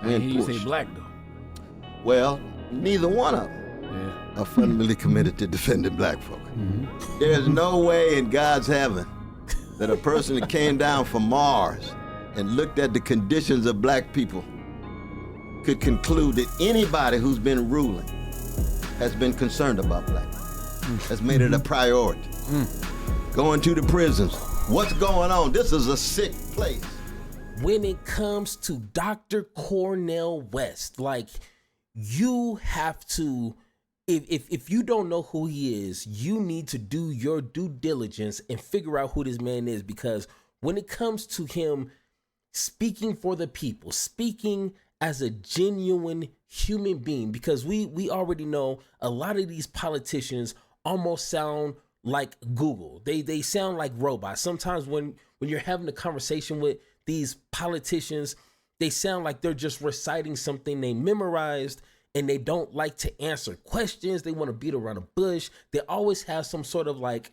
when he pushed. say black though. Well, neither one of them are fundamentally committed to defending black folk. There's no way in God's heaven that a person that came down from Mars and looked at the conditions of black people could conclude that anybody who's been ruling has been concerned about black people, has made it a priority. Going to the prisons. What's going on? This is a sick place. When it comes to Dr. Cornel West, like, you have to, if you don't know who he is, you need to do your due diligence and figure out who this man is, because when it comes to him speaking for the people, speaking as a genuine human being, because we already know a lot of these politicians almost sound like Google. They sound like robots. Sometimes when you're having a conversation with these politicians, they sound like they're just reciting something they memorized, and they don't like to answer questions. They want to beat around the bush. They always have some sort of like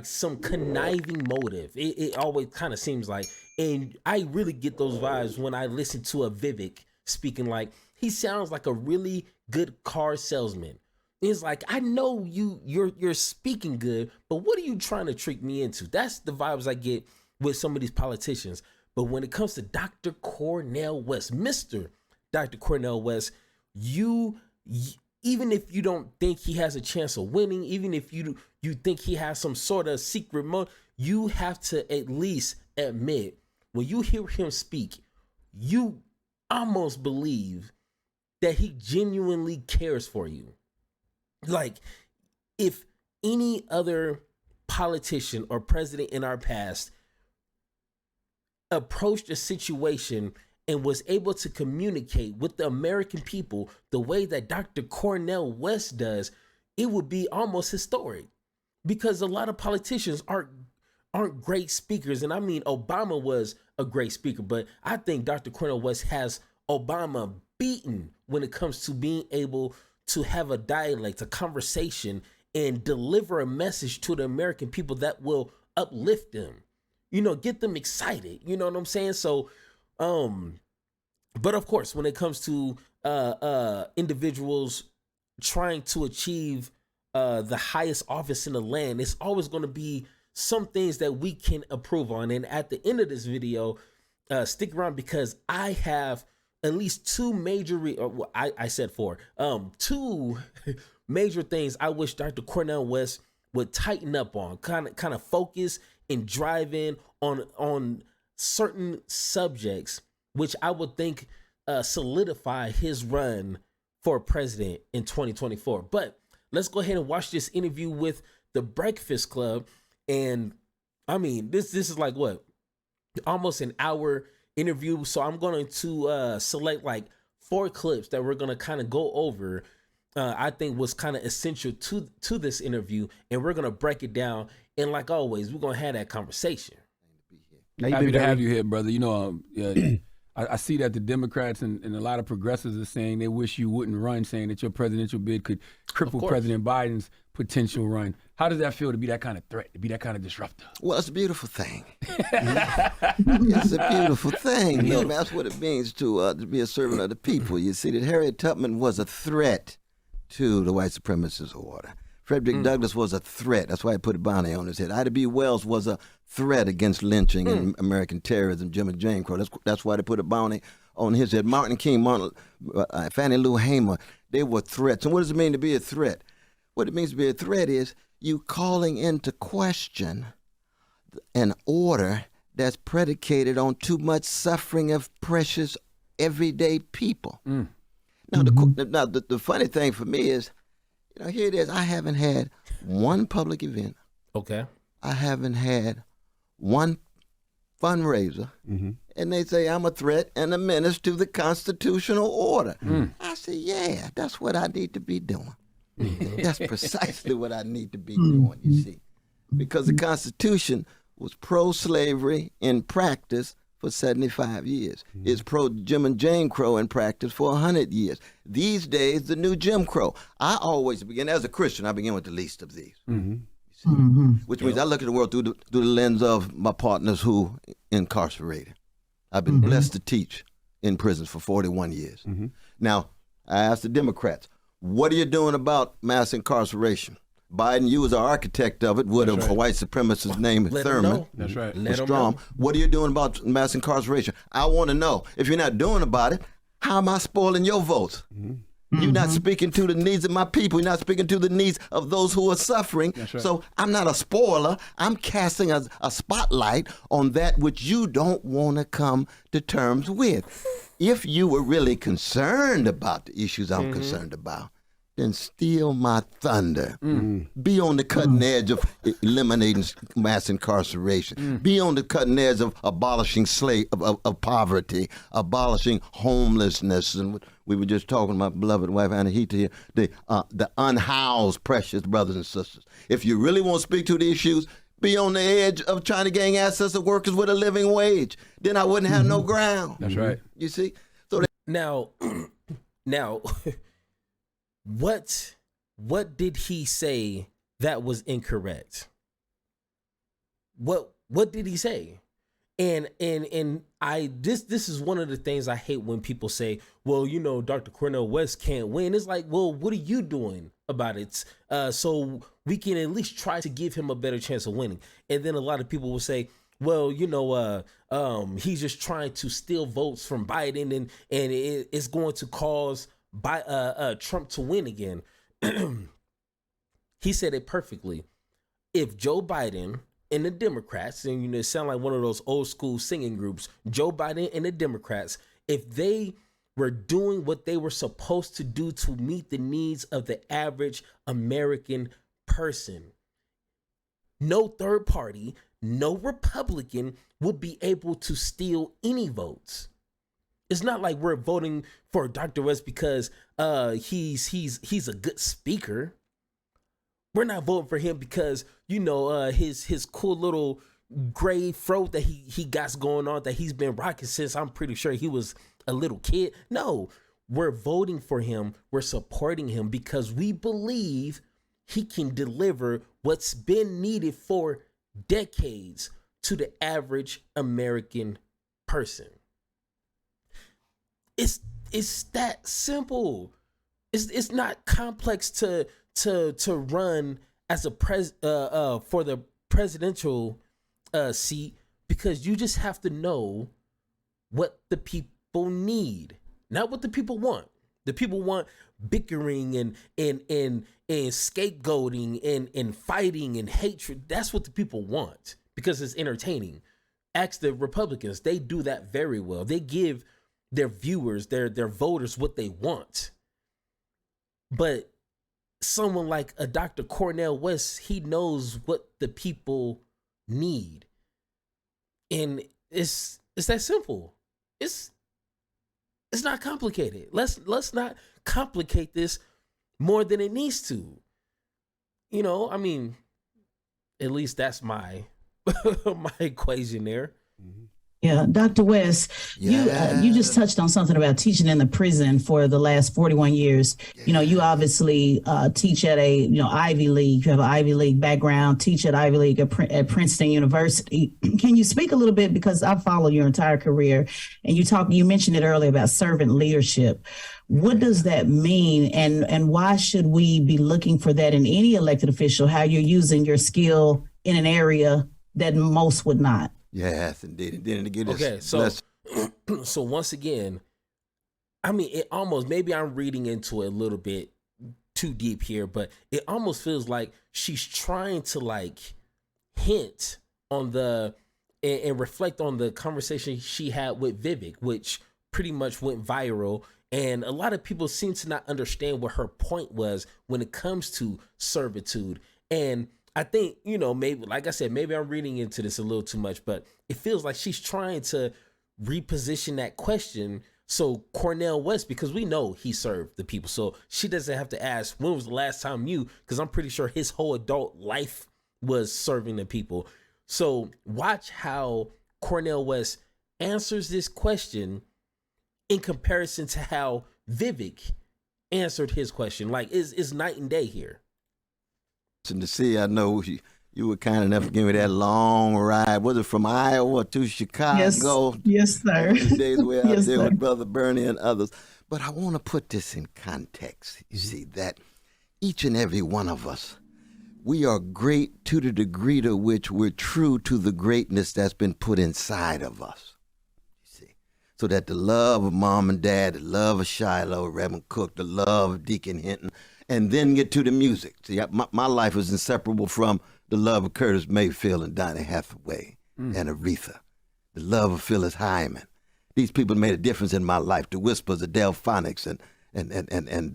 some conniving motive. It always kind of seems like, and I really get those vibes when I listen to a Vivek speaking. Like, he sounds like a really good car salesman. It's like, I know you're speaking good, but what are you trying to trick me into? That's the vibes I get with some of these politicians. But when it comes to Dr. Cornel West, Mr. Dr. Cornel West, you even if you don't think he has a chance of winning, even if you think he has some sort of secret mode, you have to at least admit, when you hear him speak, you almost believe that he genuinely cares for you. Like, if any other politician or president in our past approached a situation and was able to communicate with the American people the way that Dr. Cornel West does, it would be almost historic. Because a lot of politicians aren't great speakers. And I mean, Obama was a great speaker, but I think Dr. Cornel West has Obama beaten when it comes to being able to have a dialect, a conversation, and deliver a message to the American people that will uplift them, get them excited. You know what I'm saying? So, but of course, when it comes to individuals trying to achieve the highest office in the land, it's always going to be some things that we can approve on. And at the end of this video, stick around, because I have at least two major, I said four, two major things I wish Dr. Cornel West would tighten up on, kind of focus and drive in on certain subjects, which I would think solidify his run for president in 2024. But let's go ahead and watch this interview with the Breakfast Club. And I mean, this is like what, almost an hour interview. So I'm going to select like 4 clips that we're going to kind of go over. I think was kind of essential to this interview, and we're going to break it down. And like always, we're going to have that conversation. Happy to have you here, brother. I see that the Democrats and a lot of progressives are saying they wish you wouldn't run, saying that your presidential bid could cripple President Biden's potential run. How does that feel to be that kind of threat, to be that kind of disruptor? Well, it's a beautiful thing. It's a beautiful thing. That's what it means to be a servant of the people. You see that Harriet Tubman was a threat to the white supremacist order. Frederick Douglass was a threat. That's why he put a bounty on his head. Ida B. Wells was a threat against lynching and American terrorism, Jim and Jane Crow. That's why they put a bounty on his head. Martin King, Fannie Lou Hamer, they were threats. And what does it mean to be a threat? What it means to be a threat is you calling into question an order that's predicated on too much suffering of precious everyday people. Now, the funny thing for me is, here it is. I haven't had one public event. Okay. I haven't had one fundraiser. And they say I'm a threat and a menace to the constitutional order. I say, yeah, that's what I need to be doing. That's precisely what I need to be doing, you see. Because the Constitution was pro-slavery in practice for 75 years. It's pro-Jim and Jane Crow in practice for 100 years. These days, the new Jim Crow. I always begin, as a Christian, I begin with the least of these. You see? Which means I look at the world through the lens of my partners who incarcerated. I've been blessed to teach in prisons for 41 years. Now, I asked the Democrats, what are you doing about mass incarceration? Biden, you was an architect of it, would a white supremacist named Thurman. That's right. Strom. What are you doing about mass incarceration? I want to know. If you're not doing about it, how am I spoiling your votes? You're not speaking to the needs of my people. You're not speaking to the needs of those who are suffering. Right. So I'm not a spoiler. I'm casting a spotlight on that which you don't want to come to terms with. If you were really concerned about the issues I'm concerned about, then steal my thunder. Be on the cutting edge of eliminating mass incarceration. Be on the cutting edge of abolishing of poverty, abolishing homelessness. And we were just talking to my beloved wife, Anahita, here, the unhoused precious brothers and sisters. If you really want to speak to the issues, be on the edge of trying to gain access to workers with a living wage. Then I wouldn't have no ground. That's right. You see? So Now, what did he say that was incorrect? What did he say? And this is one of the things I hate when people say, well, you know, Dr. Cornel West can't win. It's like, well, what are you doing about it? So we can at least try to give him a better chance of winning. And then a lot of people will say, well, you know, he's just trying to steal votes from Biden and it's going to cause Trump to win again. He said it perfectly. If Joe Biden and the Democrats, and you know, it sound like one of those old school singing groups, Joe Biden and the Democrats, if they were doing what they were supposed to do to meet the needs of the average American person, no third party, no Republican would be able to steal any votes. It's not like we're voting for Dr. West because he's a good speaker. We're not voting for him because, you know, his cool little gray fro that he got going on that he's been rocking since I'm pretty sure he was a little kid. No, we're voting for him. We're supporting him because we believe he can deliver what's been needed for decades to the average American person. It's that simple. It's not complex to run as a for the presidential seat, because you just have to know what the people need, not what the people want. The people want bickering and scapegoating and fighting and hatred. That's what the people want because it's entertaining. Ask the Republicans; they do that very well. They give their viewers, their voters, what they want. But someone like a Dr. Cornel West, he knows what the people need. And it's that simple. It's not complicated. Let's not complicate this more than it needs to. You know, I mean, at least that's my my equation there. Yeah, Dr. West, you just touched on something about teaching in the prison for the last 41 years. You know, you obviously teach at a Ivy League. You have an Ivy League background. Teach at Ivy League at Princeton University. Can you speak a little bit, because I followed your entire career, and you mentioned it earlier about servant leadership. What does that mean, and why should we be looking for that in any elected official? How you're using your skill in an area that most would not. Yes, indeed. Okay, so once again, I mean, it almost, maybe I'm reading into it a little bit too deep here, but it almost feels like she's trying to like hint on and reflect on the conversation she had with Vivek, which pretty much went viral. And a lot of people seem to not understand what her point was when it comes to servitude. And I think, maybe, like I said, maybe I'm reading into this a little too much, but it feels like she's trying to reposition that question. So Cornel West, because we know he served the people, so she doesn't have to ask, when was the last time you, because I'm pretty sure his whole adult life was serving the people. So watch how Cornel West answers this question in comparison to how Vivek answered his question. Like, it's night and day here. And to see, I know you were kind enough to give me that long ride. Was it from Iowa to Chicago? Yes, sir. The days we were out Yes, there sir. with Brother Bernie and others. But I want to put this in context. You see, that each and every one of us, we are great to the degree to which we're true to the greatness that's been put inside of us. You see, so that the love of Mom and Dad, the love of Shiloh, Reverend Cook, the love of Deacon Hinton, and then get to the music. See, my life is inseparable from the love of Curtis Mayfield and Donny Hathaway and Aretha, the love of Phyllis Hyman. These people made a difference in my life. The Whispers, the Delphonics, and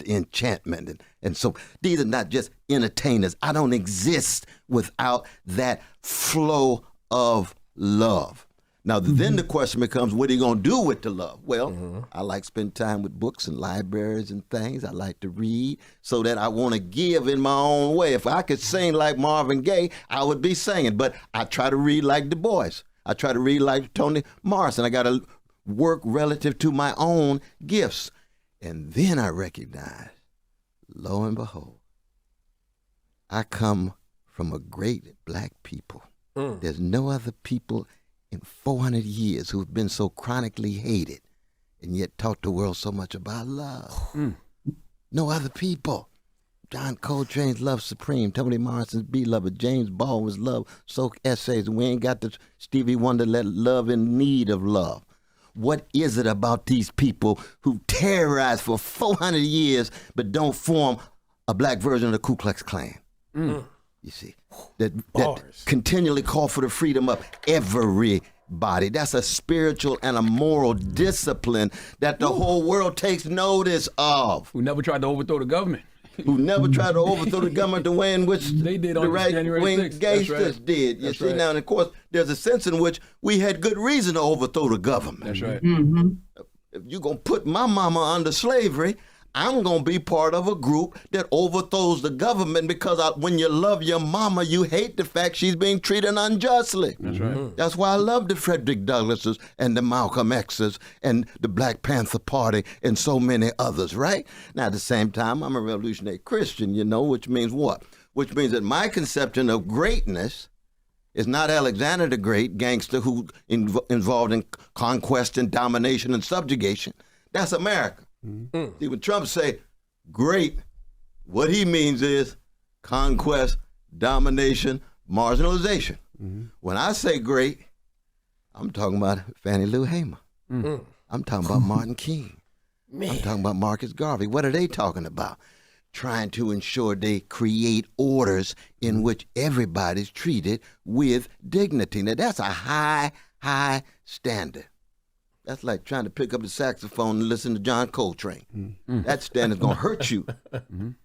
Enchantment. And so these are not just entertainers. I don't exist without that flow of love. Now, then the question becomes, what are you going to do with the love? Well, I like spend time with books and libraries and things. I like to read so that I want to give in my own way. If I could sing like Marvin Gaye, I would be singing. But I try to read like Du Bois. I try to read like Toni Morrison. I got to work relative to my own gifts. And then I recognize, lo and behold, I come from a great black people. There's no other people in 400 years who've been so chronically hated and yet taught the world so much about love. No other people. John Coltrane's Love Supreme, Toni Morrison's Beloved, James Baldwin's Love, Soak Essays, and we ain't got the Stevie Wonder Love in Need of Love. What is it about these people who terrorized for 400 years but don't form a black version of the Ku Klux Klan? You see, that continually call for the freedom of everybody. That's a spiritual and a moral discipline that the whole world takes notice of. Who never tried to overthrow the government. Who never tried to overthrow the government the way in which they did on the right-wing gangsters did. You see, now, and of course, there's a sense in which we had good reason to overthrow the government. That's right. If you're going to put my mama under slavery, I'm going to be part of a group that overthrows the government because when you love your mama, you hate the fact she's being treated unjustly. That's right. That's why I love the Frederick Douglasses and the Malcolm X's and the Black Panther Party and so many others, right? Now, at the same time, I'm a revolutionary Christian, you know, which means what? Which means that my conception of greatness is not Alexander the Great, gangster who involved in conquest and domination and subjugation. That's America. See, when Trump say great, what he means is conquest, domination, marginalization. When I say great, I'm talking about Fannie Lou Hamer. I'm talking about Martin King. I'm talking about Marcus Garvey. What are they talking about? Trying to ensure they create orders in which everybody's treated with dignity. Now, that's a high, high standard. That's like trying to pick up the saxophone and listen to John Coltrane. That standard's going to hurt you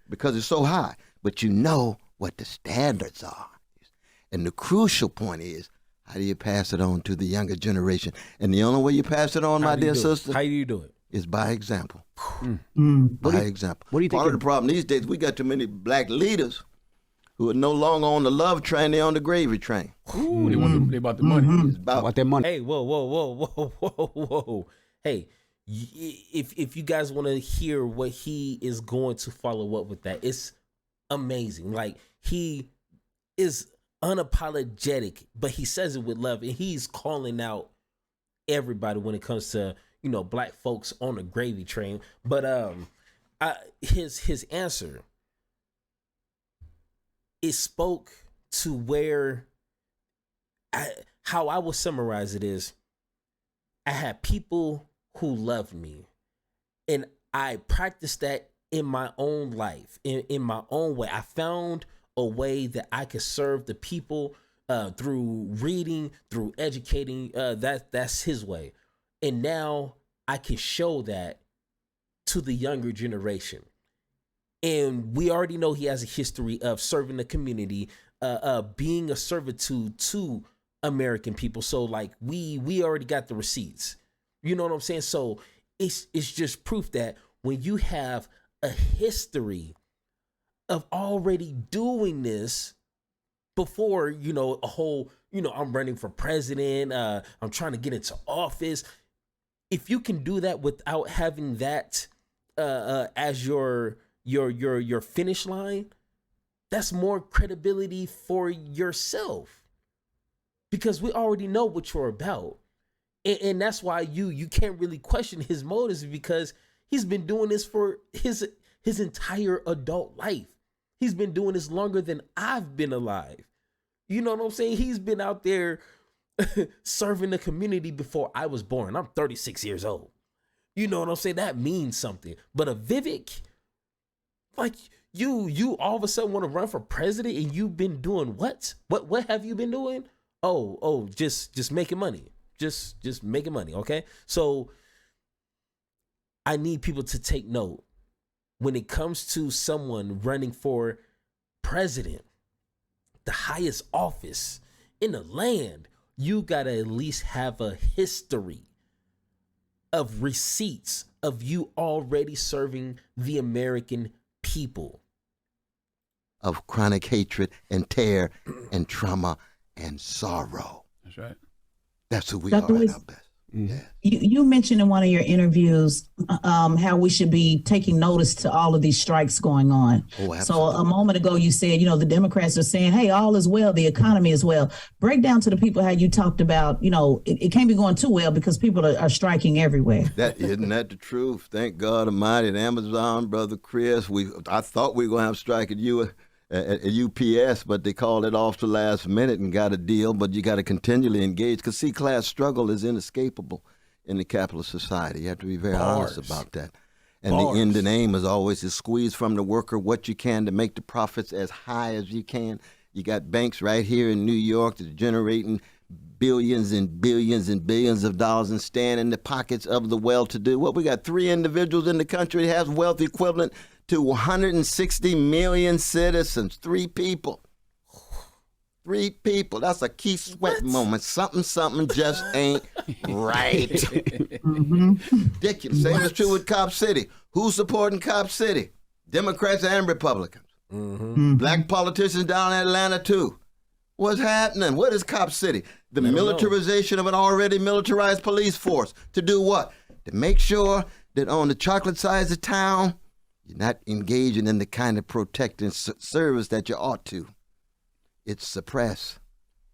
because it's so high. But you know what the standards are. And the crucial point is, how do you pass it on to the younger generation? And the only way you pass it on, my dear sister, how do you do it? Is by example. By example. What do you think? Part of the problem these days, we got too many black leaders who are no longer on the love train, they're on the gravy train. Ooh, they about the money. It's about their money. Hey, whoa. Hey, if you guys want to hear what he is going to follow up with that, it's amazing. Like, he is unapologetic, but he says it with love, and he's calling out everybody when it comes to, you know, black folks on the gravy train. But his answer, it spoke to where how I would summarize it is, I had people who loved me, and I practiced that in my own life, in my own way. I found a way that I could serve the people through reading, through educating. That's his way. And now I can show that to the younger generation. And we already know he has a history of serving the community, being a servitude to American people. So like we already got the receipts. You know what I'm saying? So it's just proof that when you have a history of already doing this before, you know, a whole, you know, I'm running for president, I'm trying to get into office. If you can do that without having that as your finish line, That's more credibility for yourself, because we already know what you're about. And that's why you can't really question his motives, because he's been doing this for his entire adult life. He's been doing this longer than I've been alive. You know what I'm saying? He's been out there serving the community before I was born. I'm 36 years old. You know what I'm saying? That means something. But a Vivek, like you all of a sudden want to run for president, and you've been doing what? What have you been doing? Oh, just making money. Just making money, okay? So I need people to take note when it comes to someone running for president, the highest office in the land. You gotta at least have a history of receipts of you already serving the American people. Of chronic hatred and tear and trauma and sorrow. That's right. That's who we Dr. are at West, our best. Yeah. You mentioned in one of your interviews how we should be taking notice to all of these strikes going on. Oh, so absolutely. a moment ago you said, the Democrats are saying, hey, all is well, the economy is well. Break down to the people how you talked about, it can't be going too well because people are striking everywhere. Isn't that the truth? Thank God Almighty. At Amazon, Brother Chris, I thought we were going to have a strike at UPS, but they called it off the last minute and got a deal. But you got to continually engage, because C-class struggle is inescapable in the capitalist society. You have to be very honest about that. And the end and aim is always to squeeze from the worker what you can to make the profits as high as you can. You got banks right here in New York that are generating billions and billions and billions of dollars and staying in the pockets of the well-to-do. We got 3 individuals in the country that has wealth equivalent to 160 million citizens. 3 people. 3 people. That's a Keith Sweat moment. Something just ain't right. Ridiculous. Same is true with Cop City. Who's supporting Cop City? Democrats and Republicans. Black politicians down in Atlanta too. What's happening? What is Cop City? The militarization of an already militarized police force. To do what? To make sure that on the chocolate side of town, you're not engaging in the kind of protecting service that you ought to. It's suppress.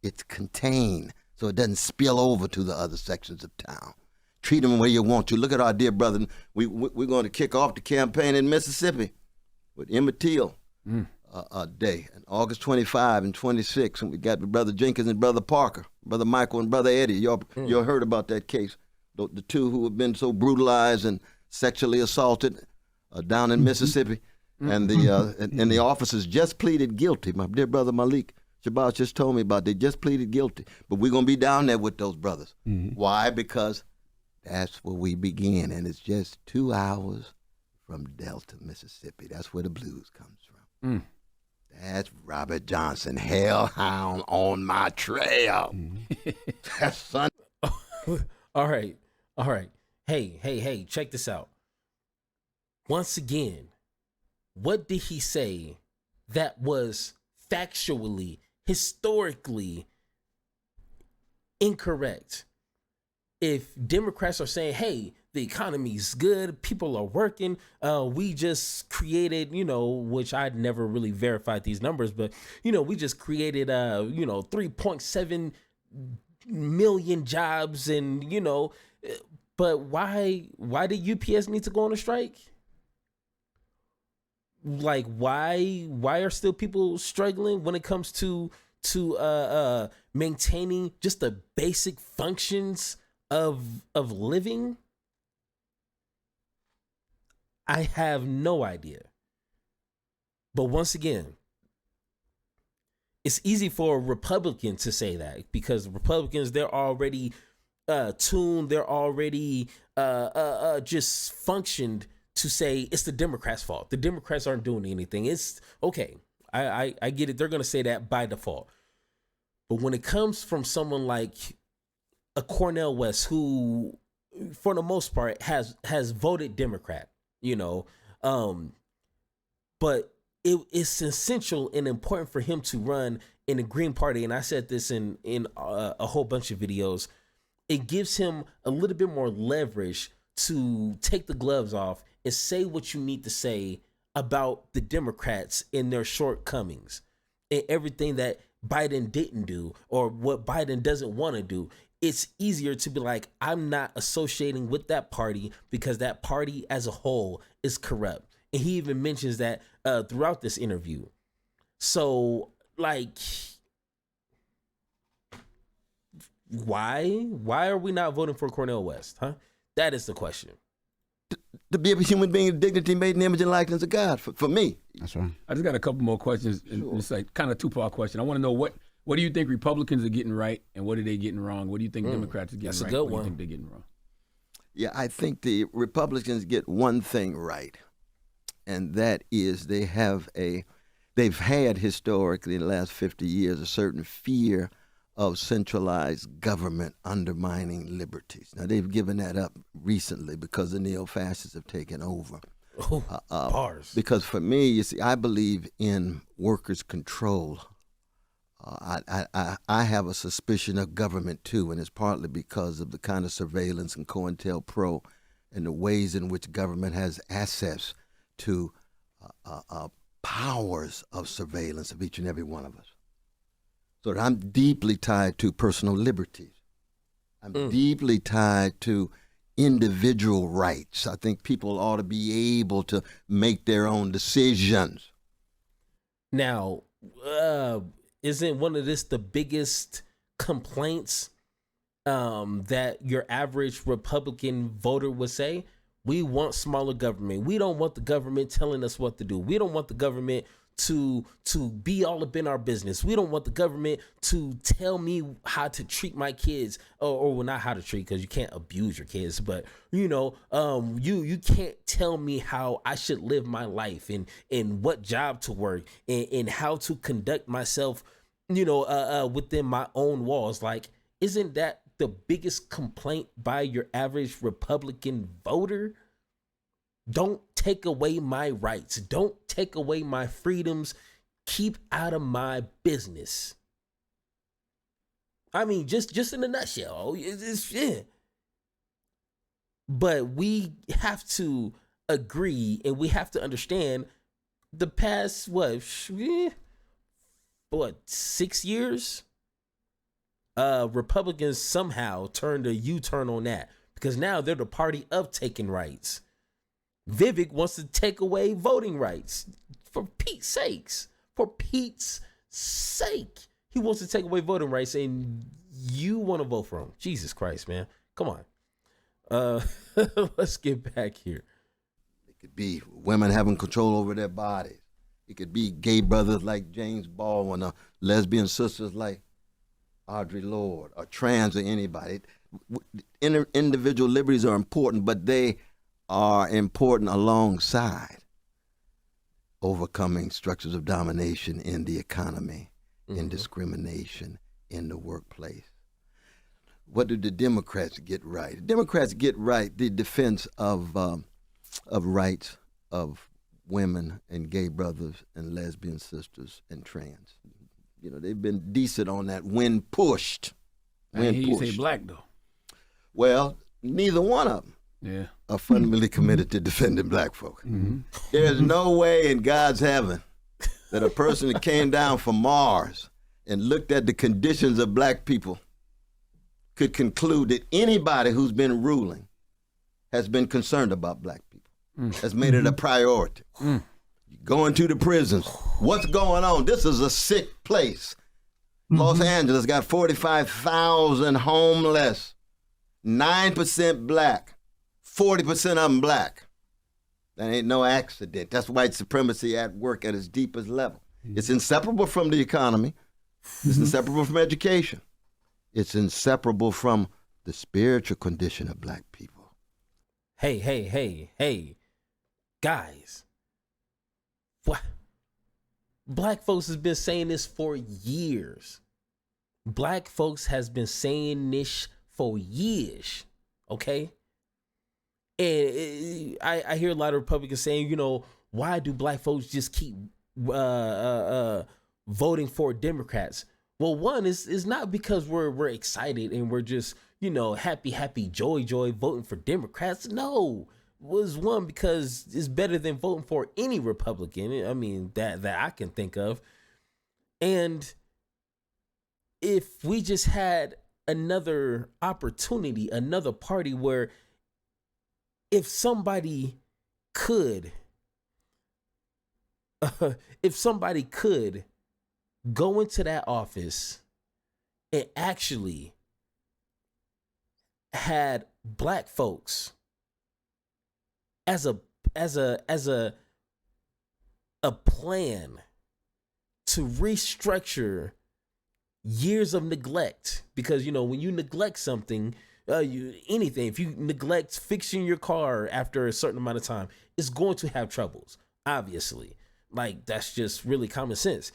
It's contain, so it doesn't spill over to the other sections of town. Treat them where you want to. Look at our dear brother. We're going to kick off the campaign in Mississippi with Emmett Till Day, on August 25 and 26. And we got Brother Jenkins and Brother Parker, Brother Michael and Brother Eddie. Y'all heard about that case. The 2 who have been so brutalized and sexually assaulted down in Mississippi. And the officers just pleaded guilty. My dear brother Malik Shabazz just told me about they just pleaded guilty. But we're going to be down there with those brothers. Why? Because that's where we begin. And it's just 2 hours from Delta, Mississippi. That's where the blues comes from. That's Robert Johnson, hellhound on my trail. That's son. All right. Hey, check this out. Once again, what did he say that was factually, historically incorrect? If Democrats are saying, hey, the economy's good, people are working, we just created, which I'd never really verified these numbers, but, we just created, 3.7 million jobs and, but why did UPS need to go on a strike? Like, why are still people struggling when it comes to maintaining just the basic functions of living? I have no idea. But once again, it's easy for a Republican to say that, because Republicans, they're already tuned, they're already just functioned to say it's the Democrats' fault. The Democrats aren't doing anything. It's okay. I get it. They're going to say that by default. But when it comes from someone like a Cornel West, who for the most part has voted Democrat, but it's essential and important for him to run in the Green Party. And I said this in a whole bunch of videos. It gives him a little bit more leverage to take the gloves off and say what you need to say about the Democrats and their shortcomings and everything that Biden didn't do or what Biden doesn't want to do, it's easier to be like, I'm not associating with that party because that party as a whole is corrupt. And he even mentions that throughout this interview. So, like, why are we not voting for Cornel West, huh? That is the question. To be a human being of dignity made in the image and likeness of God, for me. That's right. I just got a couple more questions. Sure. It's like kind of two-part question. I want to know what do you think Republicans are getting right and what are they getting wrong? What do you think Democrats are getting right? That's a good one. What do you think they're getting wrong? Yeah, I think the Republicans get one thing right, and that is they've had historically in the last 50 years a certain fear of centralized government undermining liberties. Now, they've given that up recently because the neo-fascists have taken over. Bars. Because for me, you see, I believe in workers' control. I have a suspicion of government, too, and it's partly because of the kind of surveillance and COINTELPRO and the ways in which government has access to powers of surveillance of each and every one of us. So I'm deeply tied to personal liberties. I'm deeply tied to individual rights. I think people ought to be able to make their own decisions. Now, isn't one of the biggest complaints that your average Republican voter would say? We want smaller government. We don't want the government telling us what to do. We don't want the government to be all up in our business. We don't want the government to tell me how to treat my kids, or well, not how to treat, because you can't abuse your kids, but you can't tell me how I should live my life and what job to work and how to conduct myself, within my own walls. Like, isn't that the biggest complaint by your average Republican voter? Don't take away my rights. Don't take away my freedoms. Keep out of my business. I mean, just in a nutshell. Yeah. But we have to agree and we have to understand the past, 6 years? Republicans somehow turned a U-turn on that because now they're the party of taking rights. Vivek wants to take away voting rights. For Pete's sakes. For Pete's sake. He wants to take away voting rights and you want to vote for him. Jesus Christ, man. Come on. Let's get back here. It could be women having control over their bodies. It could be gay brothers like James Baldwin or lesbian sisters like Audre Lorde or trans or anybody. Individual liberties are important, but they are important alongside overcoming structures of domination in the economy, in discrimination, in the workplace. What do the Democrats get right? The Democrats get right the defense of rights of women and gay brothers and lesbian sisters and trans. They've been decent on that when pushed. You say black, though. Well, neither one of them are fundamentally committed to defending black folk. Mm-hmm. There's no way in God's heaven that a person that came down from Mars and looked at the conditions of black people could conclude that anybody who's been ruling has been concerned about black people, has made it a priority. Going to the prisons. What's going on? This is a sick place. Los Angeles got 45,000 homeless, 9% black, 40% of them black. That ain't no accident. That's white supremacy at work at its deepest level. It's inseparable from the economy. It's inseparable from education. It's inseparable from the spiritual condition of black people. Hey, guys. What? Black folks has been saying this for years. Black folks has been saying this for years, okay? And I hear a lot of Republicans saying, why do black folks just keep voting for Democrats? Well, one is not because we're excited and we're just, happy, joy voting for Democrats. No, was one because it's better than voting for any Republican. I mean, that I can think of. And if we just had another opportunity, another party where if somebody could go into that office and actually had black folks as a plan to restructure years of neglect, because when you neglect something, anything, if you neglect fixing your car after a certain amount of time, it's going to have troubles, obviously. Like, that's just really common sense.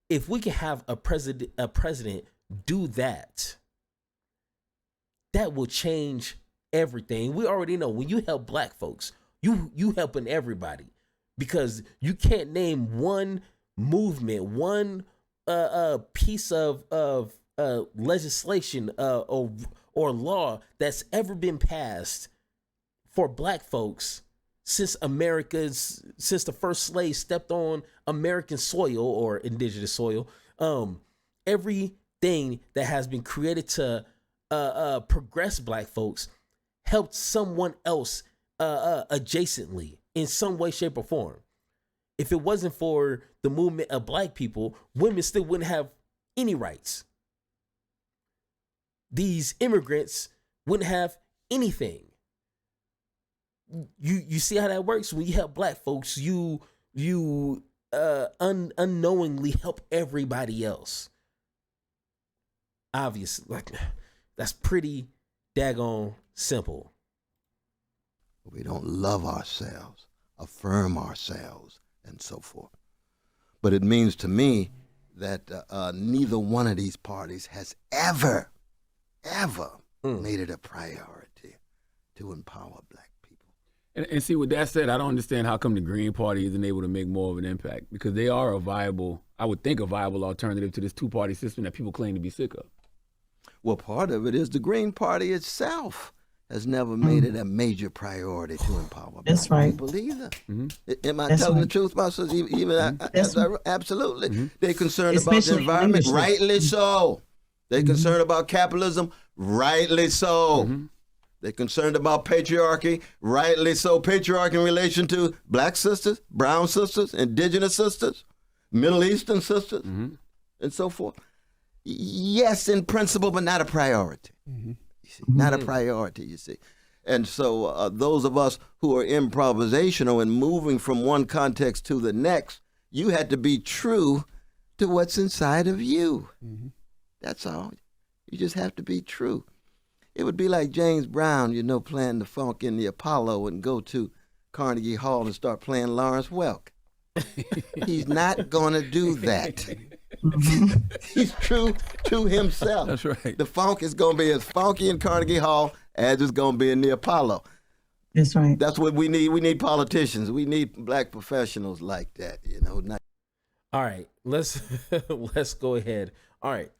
If we can have a president do that, that will change everything. We already know when you help black folks, you helping everybody, because you can't name one movement, one piece of legislation or law that's ever been passed for black folks since the first slaves stepped on American soil or indigenous soil. Everything that has been created to progress black folks helped someone else adjacently in some way, shape, or form. If it wasn't for the movement of black people, women still wouldn't have any rights. These immigrants wouldn't have anything. You see how that works? When you help black folks, you unknowingly help everybody else. Obviously, like, that's pretty daggone simple. We don't love ourselves, affirm ourselves, and so forth. But it means to me that neither one of these parties has ever made it a priority to empower black people. And see, with that said, I don't understand how come the Green Party isn't able to make more of an impact, because they are a viable alternative to this two-party system that people claim to be sick of. Well, part of it is the Green Party itself has never made it a major priority to empower black people either. Mm-hmm. Am I telling the truth, my sister? Absolutely. Mm-hmm. They're concerned about the environment, rightly so. They're concerned about capitalism, rightly so. Mm-hmm. They're concerned about patriarchy, rightly so. Patriarchy in relation to black sisters, brown sisters, indigenous sisters, Middle Eastern sisters, and so forth. Yes, in principle, but not a priority. Mm-hmm. Not a priority, you see. And so those of us who are improvisational and moving from one context to the next, you had to be true to what's inside of you. Mm-hmm. That's all. You just have to be true. It would be like James Brown, playing the funk in the Apollo and go to Carnegie Hall and start playing Lawrence Welk. He's not going to do that. He's true to himself. That's right. The funk is going to be as funky in Carnegie Hall as it's going to be in the Apollo. That's right. That's what we need. We need politicians. We need black professionals like that. All right, let's go ahead. All right.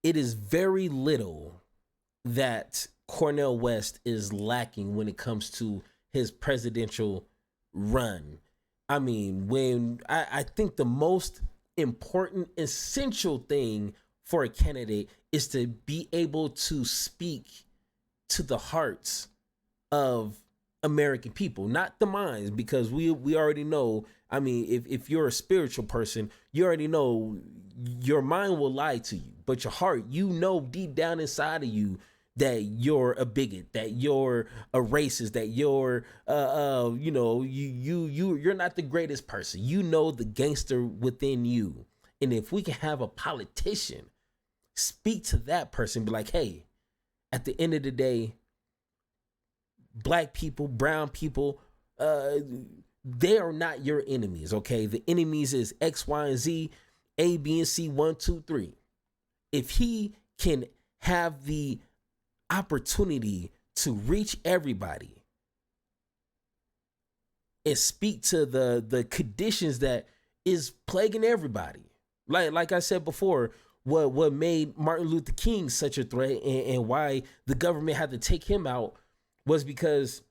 It is very little that Cornel West is lacking when it comes to his presidential run. I mean, when I think the most important, essential thing for a candidate is to be able to speak to the hearts of American people, not the minds, because we already know. I mean, if you're a spiritual person, you already know your mind will lie to you, but your heart, deep down inside of you that you're a bigot, that you're a racist, that you're you're not the greatest person. The gangster within you. And if we can have a politician speak to that person, be like, hey, at the end of the day, black people, brown people, they are not your enemies, okay? The enemies is X, Y, and Z, A, B, and C, 1, 2, 3. If he can have the opportunity to reach everybody and speak to the conditions that is plaguing everybody. Like I said before, what made Martin Luther King such a threat and why the government had to take him out was because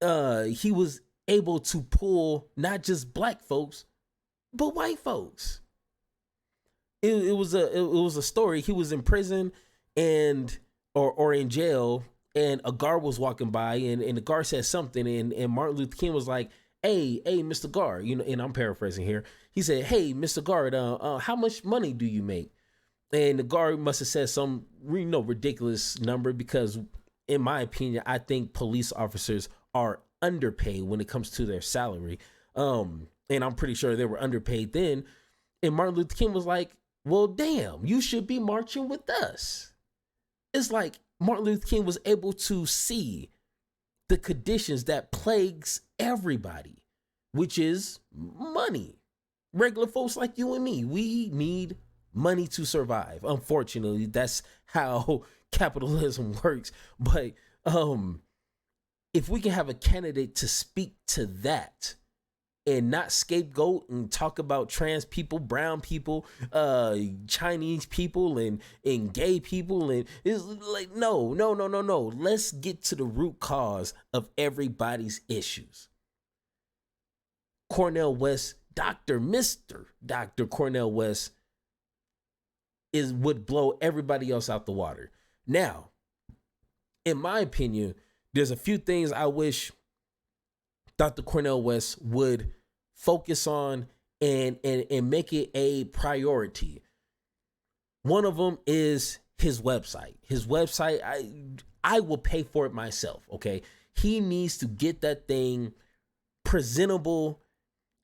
he was able to pull not just black folks, but white folks. It was a story. He was in prison or in jail, and a guard was walking by, and the guard said something, and Martin Luther King was like, hey, Mr. Guard, and I'm paraphrasing here. He said, hey, Mr. Guard, how much money do you make? And the guard must have said some, ridiculous number, because in my opinion, I think police officers are underpaid when it comes to their salary. And I'm pretty sure they were underpaid then. And Martin Luther King was like, well, damn, you should be marching with us. It's like Martin Luther King was able to see the conditions that plagues everybody, which is money. Regular folks like you and me, we need money to survive. Unfortunately, that's how capitalism works. But if we can have a candidate to speak to that and not scapegoat and talk about trans people, brown people, Chinese people, and gay people, and it's like, no. Let's get to the root cause of everybody's issues. Cornel West, Mr. Dr. Cornel West would blow everybody else out the water. Now, in my opinion, there's a few things I wish Dr. Cornel West would focus on and make it a priority. One of them is his website. His website, I will pay for it myself, okay? He needs to get that thing presentable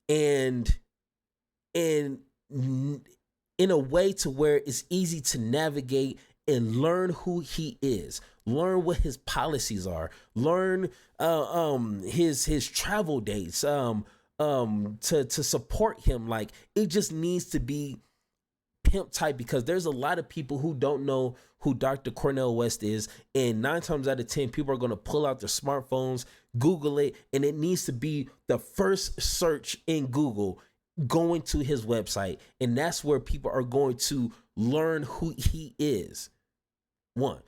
and in a way to where it's easy to navigate and learn who he is, learn what his policies are, learn his travel dates, to support him. Like, it just needs to be pimp type, because there's a lot of people who don't know who Dr. Cornel West is, and 9 times out of 10 people are going to pull out their smartphones, Google it, and it needs to be the first search in Google going to his website, and that's where people are going to learn who he is. 1.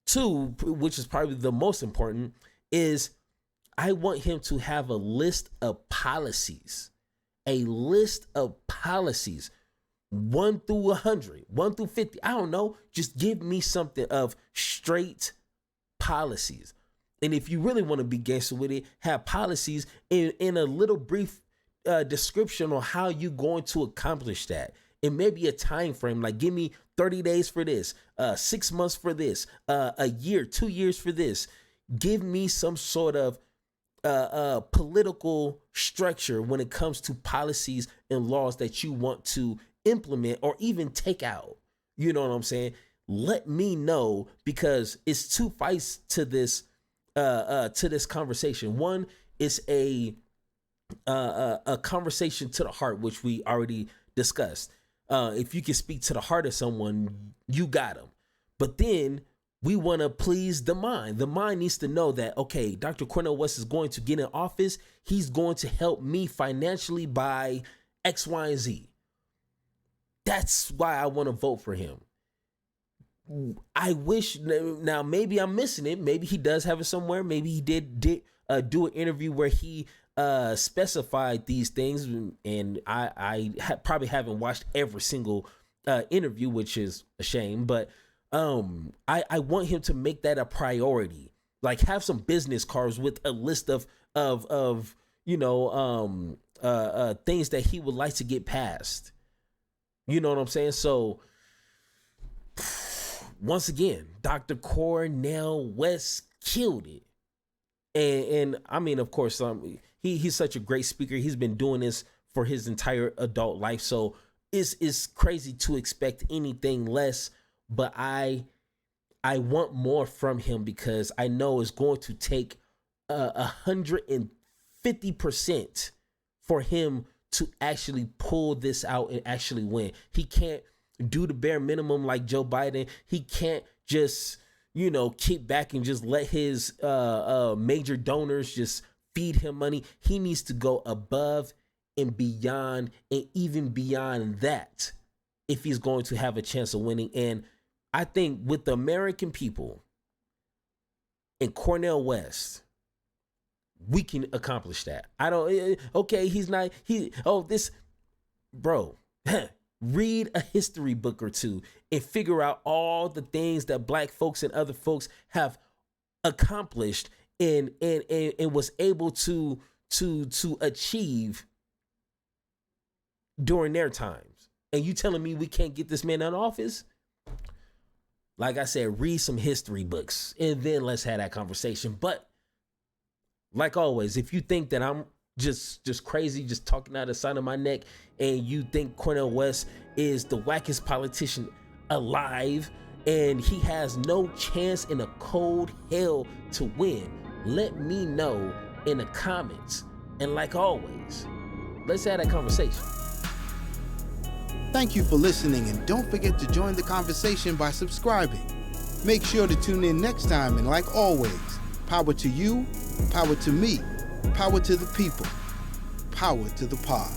2, which is probably the most important, is I want him to have a list of policies. A list of policies. 1 through 100, 1 through 50. I don't know. Just give me something of straight policies. And if you really want to be gangster with it, have policies in a little brief description on how you're going to accomplish that. And maybe a time frame, like give me 30 days for this, 6 months for this, a year, 2 years for this. Give me some sort of political structure when it comes to policies and laws that you want to implement or even take out. You know what I'm saying? Let me know, because it's 2 fights to this conversation. One is a conversation to the heart, which we already discussed. If you can speak to the heart of someone, you got them. But then we want to please the mind. The mind needs to know that, okay, Dr. Cornel West is going to get in office. He's going to help me financially by X, Y, and Z. That's why I want to vote for him. I wish, now maybe I'm missing it. Maybe he does have it somewhere. Maybe he did do an interview where he specified these things, and I probably haven't watched every single interview, which is a shame. But I want him to make that a priority. Like, have some business cards with a list of things that he would like to get passed. You know what I'm saying? So once again, Dr. Cornel West killed it. And I mean, of course, he's such a great speaker. He's been doing this for his entire adult life. So it's crazy to expect anything less. But I want more from him, because I know it's going to take 150% for him to actually pull this out and actually win. He can't do the bare minimum like Joe Biden. He can't just, kick back and just let his major donors just feed him money. He needs to go above and beyond, and even beyond that, if he's going to have a chance of winning. And I think with the American people and Cornel West, we can accomplish that. Bro, read a history book or two and figure out all the things that black folks and other folks have accomplished and was able to achieve during their times. And you telling me we can't get this man out of office? Like I said, read some history books and then let's have that conversation. But like always, if you think that I'm just crazy, just talking out of the side of my neck, and you think Cornel West is the wackest politician alive and he has no chance in a cold hell to win, let me know in the comments. And like always, let's have that conversation. Thank you for listening, and don't forget to join the conversation by subscribing. Make sure to tune in next time, and like always, power to you, power to me, power to the people, power to the pod.